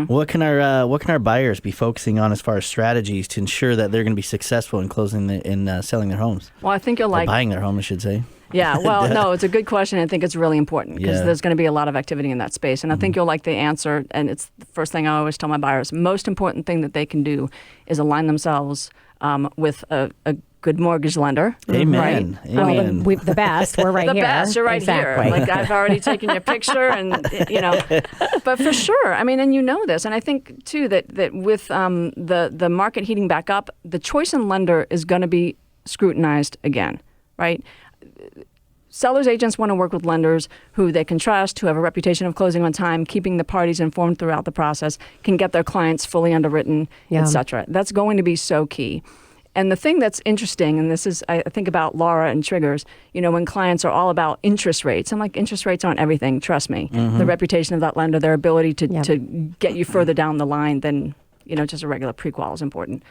What can our buyers be focusing on as far as strategies to ensure that they're going to be successful in selling their homes? Well, I think you'll like buying their home, I should say. Yeah, well, no, it's a good question. I think it's really important because there's going to be a lot of activity in that space. And I think you'll like the answer. And it's the first thing I always tell my buyers. Most important thing that they can do is align themselves with a good mortgage lender. Amen. Right? Amen. The best. We're right the here. The best. You're right exactly. here. Like I've already taken your picture and, but for sure. I mean, and you know this. And I think, too, that with the market heating back up, the choice in lender is going to be scrutinized again, right? Sellers agents want to work with lenders who they can trust, who have a reputation of closing on time, keeping the parties informed throughout the process, can get their clients fully underwritten, et cetera. That's going to be so key. And the thing that's interesting, and this is, I think about Laura and triggers, when clients are all about interest rates. I'm like, interest rates aren't everything, trust me. The reputation of that lender, their ability to get you further down the line than, just a regular pre-qual is important.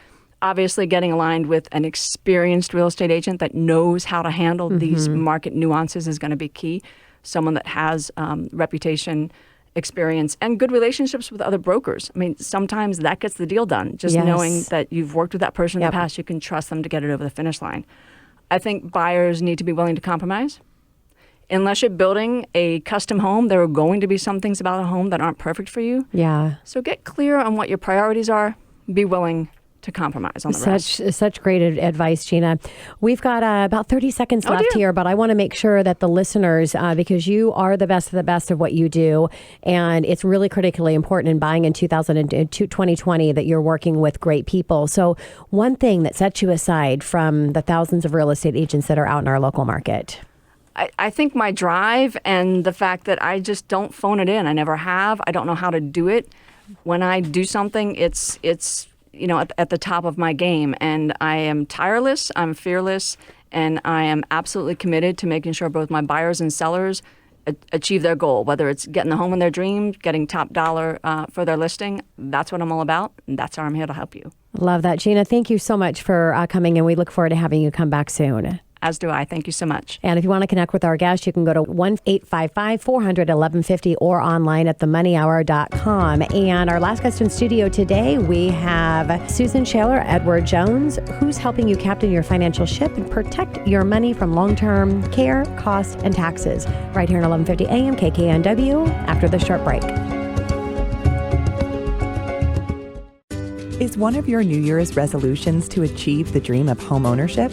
Obviously, getting aligned with an experienced real estate agent that knows how to handle these market nuances is going to be key. Someone that has reputation, experience, and good relationships with other brokers. I mean, sometimes that gets the deal done. Just knowing that you've worked with that person in the past, you can trust them to get it over the finish line. I think buyers need to be willing to compromise. Unless you're building a custom home, there are going to be some things about a home that aren't perfect for you. Yeah. So get clear on what your priorities are. Be willing to compromise on the rest. Such great advice, Gina. We've got about 30 seconds left here, but I want to make sure that the listeners, because you are the best of the best of what you do, and it's really critically important in buying in 2020 that you're working with great people. So one thing that sets you aside from the thousands of real estate agents that are out in our local market? I think my drive and the fact that I just don't phone it in. I never have. I don't know how to do it. When I do something, it's at the top of my game. And I am tireless, I'm fearless, and I am absolutely committed to making sure both my buyers and sellers achieve their goal, whether it's getting the home in their dreams, getting top dollar for their listing. That's what I'm all about, and that's how I'm here to help you. Love that, Gina. Thank you so much for coming, and we look forward to having you come back soon. As do I. Thank you so much. And if you want to connect with our guest, you can go to 1-855-400-1150 or online at themoneyhour.com. And our last guest in studio today, we have Susan Shaler, Edward Jones, who's helping you captain your financial ship and protect your money from long-term care, costs, and taxes. Right here on 1150 AM KKNW after the short break. Is one of your New Year's resolutions to achieve the dream of home ownership?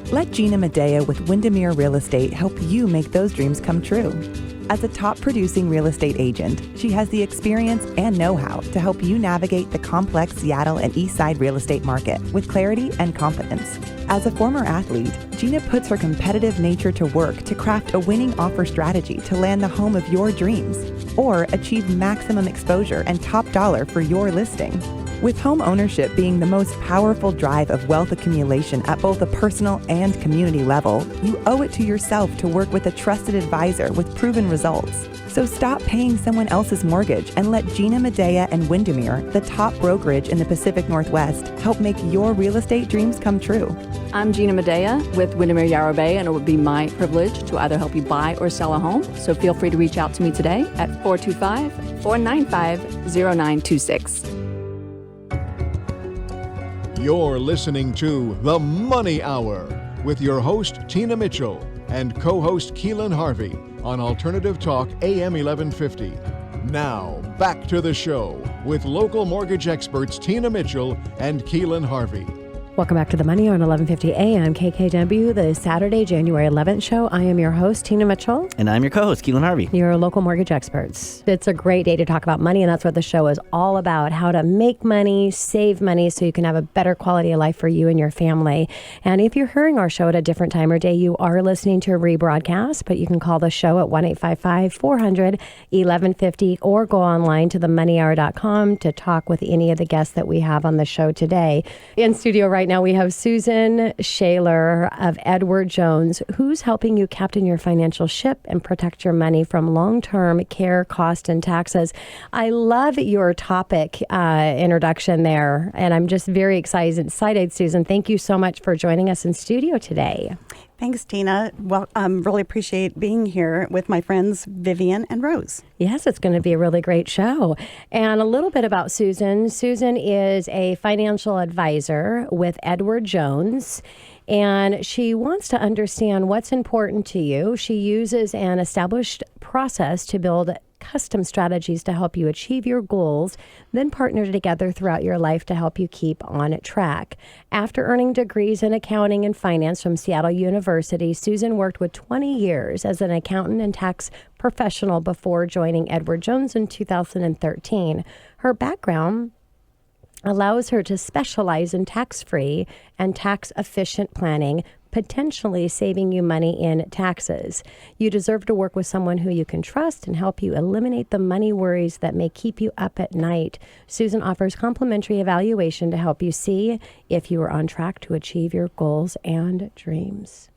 Let Gina Medea with Windermere Real Estate help you make those dreams come true. As a top producing real estate agent, she has the experience and know-how to help you navigate the complex Seattle and East Side real estate market with clarity and confidence. As a former athlete, Gina puts her competitive nature to work to craft a winning offer strategy to land the home of your dreams or achieve maximum exposure and top dollar for your listing. With home ownership being the most powerful drive of wealth accumulation at both a personal and community level, you owe it to yourself to work with a trusted advisor with proven results. So stop paying someone else's mortgage and let Gina Medea and Windermere, the top brokerage in the Pacific Northwest, help make your real estate dreams come true. I'm Gina Medea with Windermere Yarrow Bay, and it would be my privilege to either help you buy or sell a home. So feel free to reach out to me today at 425-495-0926. You're listening to The Money Hour with your host, Tina Mitchell, and co-host Keelan Harvey on Alternative Talk AM 1150. Now, back to the show with local mortgage experts Tina Mitchell and Keelan Harvey. Welcome back to The Money on 1150 AM KKW, the Saturday, January 11th show. I am your host, Tina Mitchell. And I'm your co-host, Keelan Harvey. Your local mortgage experts. It's a great day to talk about money, and that's what the show is all about, how to make money, save money, so you can have a better quality of life for you and your family. And if you're hearing our show at a different time or day, you are listening to a rebroadcast, but you can call the show at 1-855-400-1150 or go online to themoneyhour.com to talk with any of the guests that we have on the show today. In studio right now, we have Susan Shaler of Edward Jones, who's helping you captain your financial ship and protect your money from long-term care, cost, and taxes. I love your topic introduction there, and I'm just very excited, Susan. Thank you so much for joining us in studio today. Thanks, Tina. Well, really appreciate being here with my friends Vivian and Rose. Yes, it's going to be a really great show. And a little bit about Susan. Susan is a financial advisor with Edward Jones, and she wants to understand what's important to you. She uses an established process to build custom strategies to help you achieve your goals, then partner together throughout your life to help you keep on track. After earning degrees in accounting and finance from Seattle University, Susan worked with 20 years as an accountant and tax professional before joining Edward Jones in 2013. Her background allows her to specialize in tax-free and tax-efficient planning, potentially saving you money in taxes. You deserve to work with someone who you can trust and help you eliminate the money worries that may keep you up at night. Susan offers complimentary evaluation to help you see if you are on track to achieve your goals and dreams.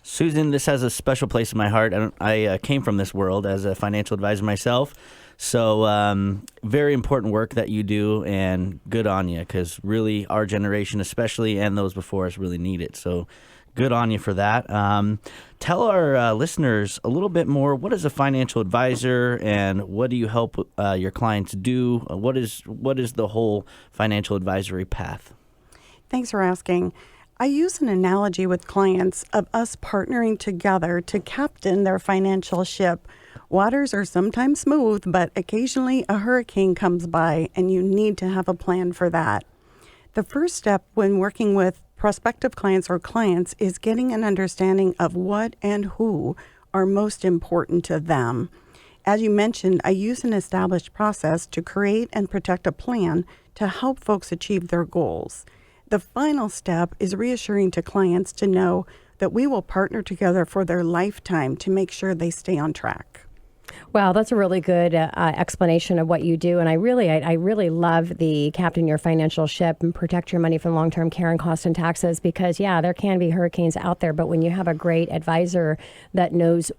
Susan, this has a special place in my heart. I came from this world as a financial advisor myself. So very important work that you do, and good on you, because really our generation especially, and those before us, really need it. So good on you for that. Tell our listeners a little bit more. What is a financial advisor, and what do you help your clients do? What is the whole financial advisory path? Thanks for asking. I use an analogy with clients of us partnering together to captain their financial ship. Waters are sometimes smooth, but occasionally a hurricane comes by, and you need to have a plan for that. The first step when working with prospective clients or clients is getting an understanding of what and who are most important to them. As you mentioned, I use an established process to create and protect a plan to help folks achieve their goals. The final step is reassuring to clients to know that we will partner together for their lifetime to make sure they stay on track. Wow, that's a really good explanation of what you do. And I really love the captain your financial ship and protect your money from long-term care and costs and taxes, because, yeah, there can be hurricanes out there. But when you have a great advisor that knows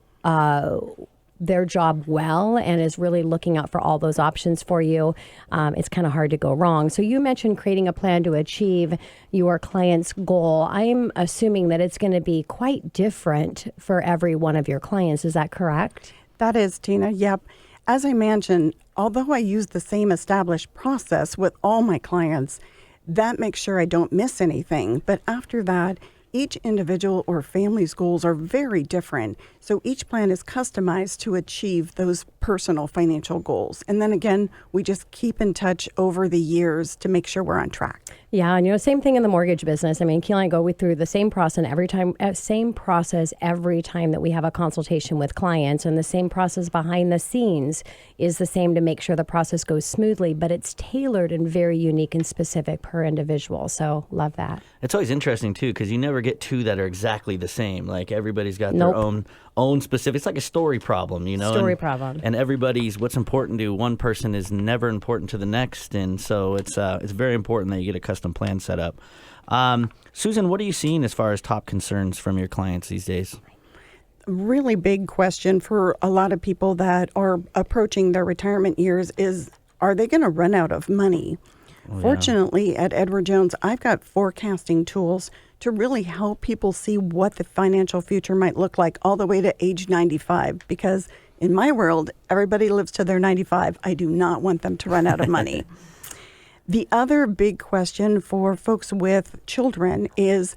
their job well and is really looking out for all those options for you, it's kind of hard to go wrong. So you mentioned creating a plan to achieve your client's goal. I'm assuming that it's going to be quite different for every one of your clients. Is that correct? That is, Tina. Yep. As I mentioned, although I use the same established process with all my clients, that makes sure I don't miss anything. But after that, each individual or family's goals are very different. So each plan is customized to achieve those personal financial goals. And then again, we just keep in touch over the years to make sure we're on track. Yeah, and same thing in the mortgage business. I mean, Keela and I go through the same process every time that we have a consultation with clients, and the same process behind the scenes is the same to make sure the process goes smoothly, but it's tailored and very unique and specific per individual. So love that. It's always interesting too, because you never get two that are exactly the same. Like everybody's got their own specific. It's like a story problem, problem. And everybody's what's important to one person is never important to the next, and so it's very important that you get a custom plan set up. Susan, what are you seeing as far as top concerns from your clients these days? Really big question for a lot of people that are approaching their retirement years is, are they going to run out of money? Fortunately, at Edward Jones, I've got forecasting tools to really help people see what the financial future might look like all the way to age 95. Because in my world, everybody lives to their 95. I do not want them to run out of money. The other big question for folks with children is,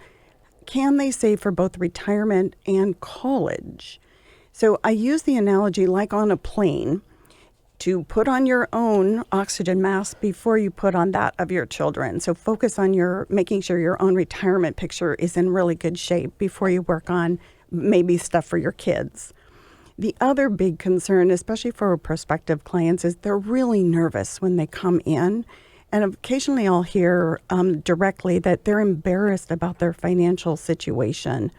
can they save for both retirement and college? So I use the analogy like on a plane, to put on your own oxygen mask before you put on that of your children. So focus on making sure your own retirement picture is in really good shape before you work on maybe stuff for your kids. The other big concern, especially for prospective clients, is they're really nervous when they come in. And occasionally I'll hear directly that they're embarrassed about their financial situation.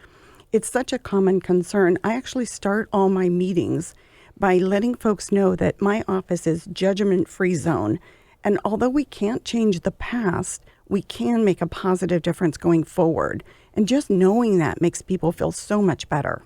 It's such a common concern. I actually start all my meetings by letting folks know that my office is judgment-free zone. And although we can't change the past, we can make a positive difference going forward. And just knowing that makes people feel so much better.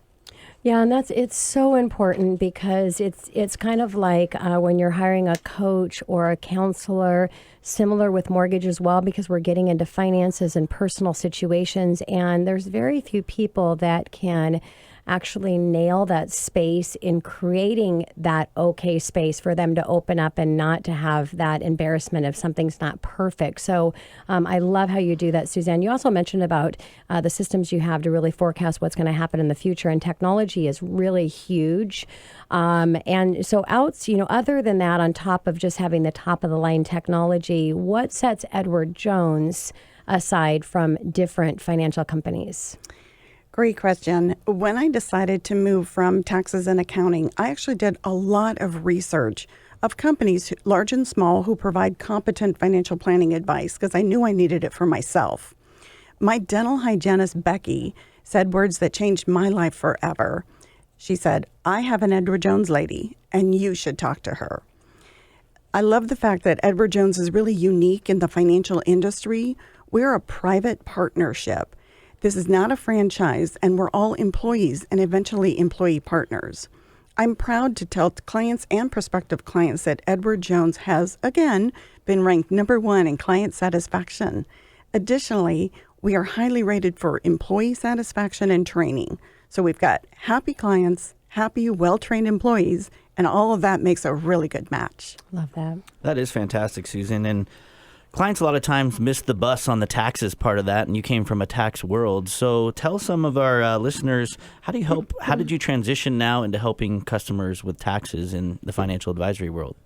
Yeah, and it's so important because it's kind of like when you're hiring a coach or a counselor, similar with mortgage as well, because we're getting into finances and personal situations, and there's very few people that can actually nail that space in creating that okay space for them to open up and not to have that embarrassment if something's not perfect. So I love how you do that, Suzanne. You also mentioned about the systems you have to really forecast what's going to happen in the future, and technology is really huge. And so other than that, on top of just having the top of the line technology, what sets Edward Jones aside from different financial companies? Great question. When I decided to move from taxes and accounting, I actually did a lot of research of companies, large and small, who provide competent financial planning advice because I knew I needed it for myself. My dental hygienist, Becky, said words that changed my life forever. She said, "I have an Edward Jones lady, and you should talk to her." I love the fact that Edward Jones is really unique in the financial industry. We're a private partnership. This is not a franchise, and we're all employees and eventually employee partners. I'm proud to tell clients and prospective clients that Edward Jones has, again, been ranked #1 in client satisfaction. Additionally, we are highly rated for employee satisfaction and training. So we've got happy clients, happy, well-trained employees, and all of that makes a really good match. Love that. That is fantastic, Susan. And clients a lot of times miss the bus on the taxes part of that, and you came from a tax world. So tell some of our listeners, how did you transition now into helping customers with taxes in the financial advisory world?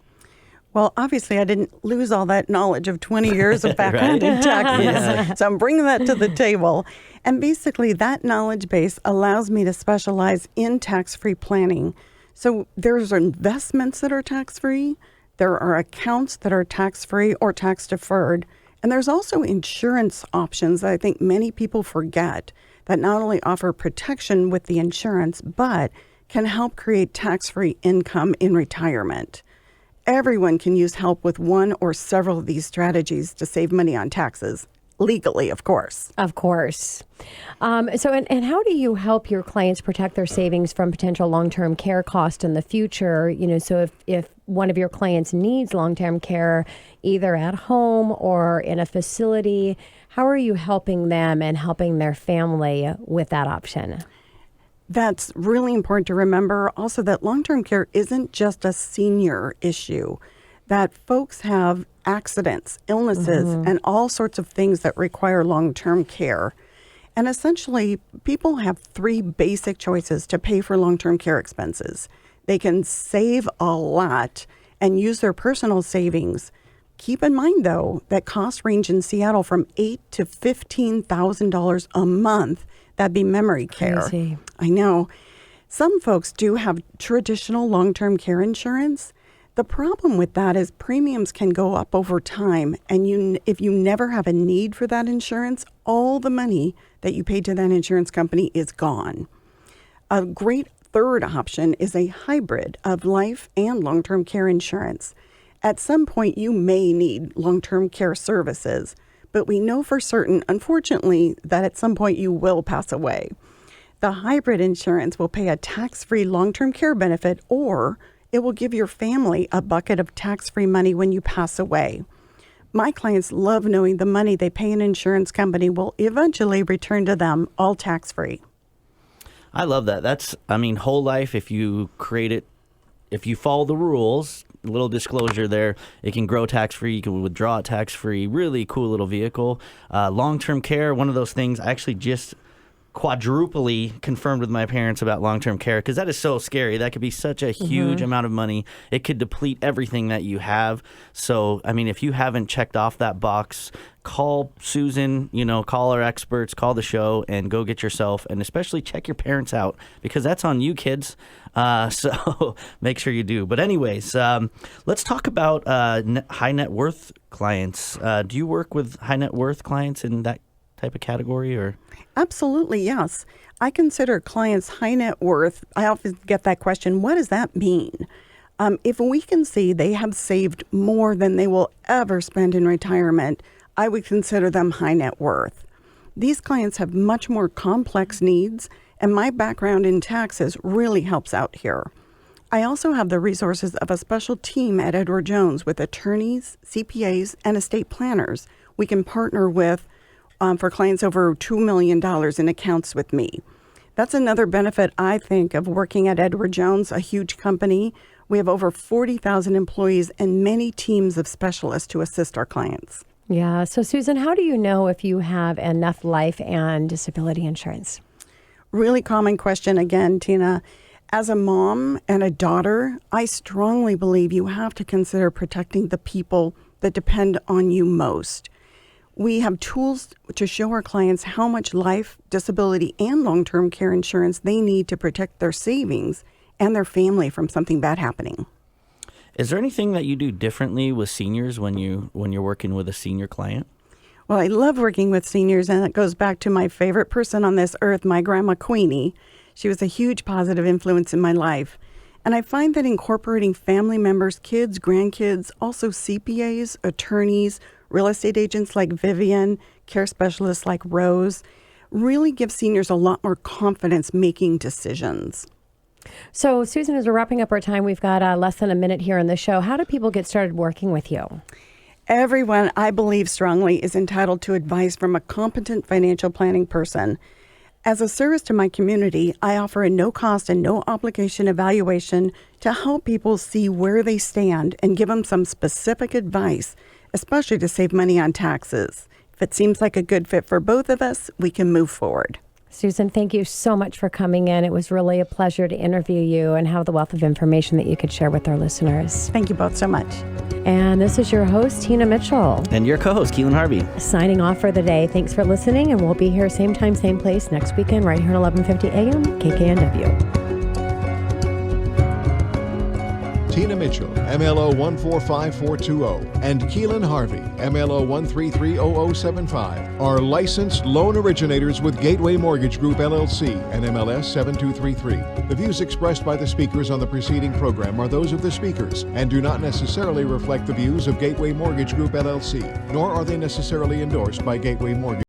Well, obviously, I didn't lose all that knowledge of 20 years of background in taxes. Yeah. So I'm bringing that to the table. And basically, that knowledge base allows me to specialize in tax-free planning. So there's investments that are tax-free. There are accounts that are tax-free or tax-deferred. And there's also insurance options that I think many people forget that not only offer protection with the insurance, but can help create tax-free income in retirement. Everyone can use help with one or several of these strategies to save money on taxes, legally, of course. Of course. And how do you help your clients protect their savings from potential long-term care costs in the future? So if one of your clients needs long-term care, either at home or in a facility, how are you helping them and helping their family with that option? That's really important to remember also that long-term care isn't just a senior issue, that folks have accidents, illnesses, and all sorts of things that require long-term care. And essentially, people have 3 basic choices to pay for long-term care expenses. They can save a lot and use their personal savings. Keep in mind, though, that costs range in Seattle from $8,000 to $15,000 a month. That'd be memory care. Crazy. I know. Some folks do have traditional long-term care insurance. The problem with that is premiums can go up over time, and if you never have a need for that insurance, all the money that you paid to that insurance company is gone. A great third option is a hybrid of life and long-term care insurance. At some point, you may need long-term care services, but we know for certain, unfortunately, that at some point you will pass away. The hybrid insurance will pay a tax-free long-term care benefit, or it will give your family a bucket of tax-free money when you pass away. My clients love knowing the money they pay an insurance company will eventually return to them, all tax-free. I love that. That's, whole life, if you create it, if you follow the rules, a little disclosure there, it can grow tax-free, you can withdraw it tax-free, really cool little vehicle. Long-term care, one of those things, I actually just quadruply confirmed with my parents about long-term care, because that is so scary. That could be such a huge amount of money. It could deplete everything that you have. So, if you haven't checked off that box, call Susan, call our experts, call the show, and go get yourself, and especially check your parents out, because that's on you, kids. So make sure you do. But anyways, let's talk about high net worth clients. Do you work with high net worth clients in that type of category, or? Absolutely, yes. I consider clients high net worth. I often get that question, what does that mean? If we can see they have saved more than they will ever spend in retirement, I would consider them high net worth. These clients have much more complex needs, and my background in taxes really helps out here. I also have the resources of a special team at Edward Jones with attorneys, CPAs, and estate planners we can partner with for clients over $2 million in accounts with me. That's another benefit, I think, of working at Edward Jones, a huge company. We have over 40,000 employees and many teams of specialists to assist our clients. Yeah. So, Susan, how do you know if you have enough life and disability insurance? Really common question again, Tina. As a mom and a daughter, I strongly believe you have to consider protecting the people that depend on you most. We have tools to show our clients how much life, disability, and long-term care insurance they need to protect their savings and their family from something bad happening. Is there anything that you do differently with seniors when you're working with a senior client? Well, I love working with seniors, and it goes back to my favorite person on this earth, my grandma Queenie. She was a huge positive influence in my life. And I find that incorporating family members, kids, grandkids, also CPAs, attorneys, real estate agents like Vivian, care specialists like Rose, really gives seniors a lot more confidence making decisions. So, Susan, as we're wrapping up our time, we've got less than a minute here in the show. How do people get started working with you? Everyone, I believe strongly, is entitled to advice from a competent financial planning person. As a service to my community, I offer a no-cost and no-obligation evaluation to help people see where they stand and give them some specific advice, especially to save money on taxes. If it seems like a good fit for both of us, we can move forward. Susan, thank you so much for coming in. It was really a pleasure to interview you and have the wealth of information that you could share with our listeners. Thank you both so much. And this is your host, Tina Mitchell. And your co-host, Keelan Harvey. Signing off for the day. Thanks for listening, and we'll be here same time, same place next weekend right here at 11:50 a.m. KKNW. Tina Mitchell, MLO 145420, and Keelan Harvey, MLO 1330075, are licensed loan originators with Gateway Mortgage Group, LLC, and MLS 7233. The views expressed by the speakers on the preceding program are those of the speakers and do not necessarily reflect the views of Gateway Mortgage Group, LLC, nor are they necessarily endorsed by Gateway Mortgage.